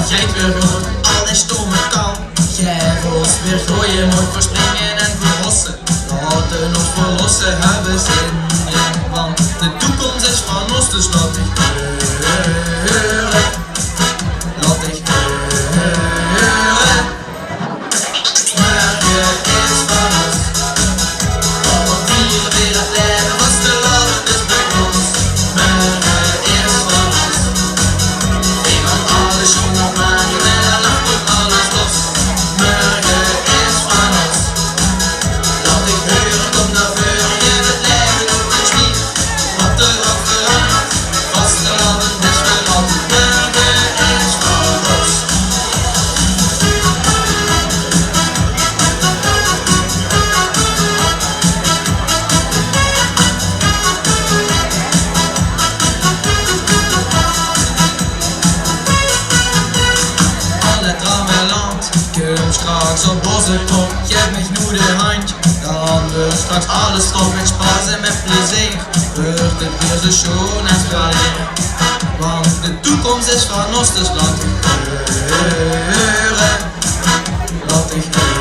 jij het weer groot, al die stomme kou. Jij rost weer gooien, mooi voor springen en voor hossen. Laten ons verlossen, hebben zin in, want de toekomst is van ons, dus laat ik huren. Laat ik huren. Morgen is van ons, alle dieren weer het leven was te lachen, dus bij ons. Morgen is van ons, iemand alles zonder maken en dan lacht ook alles los. Morgen is van ons, laat ik huren, kom naar voren, je het leven op de knie. Wat er achteraan, vast te lachen, dus we laten. Morgen is van ons. Alle Trameland, komm straks op Bossenkom. Geef mich nur de hand, dan wird straks alles drauf mit Spaß en met plezier. Wordt het weer zo schoon en spalier. Want de toekomst is van ons, dus laat ik huren. Laat ik huren.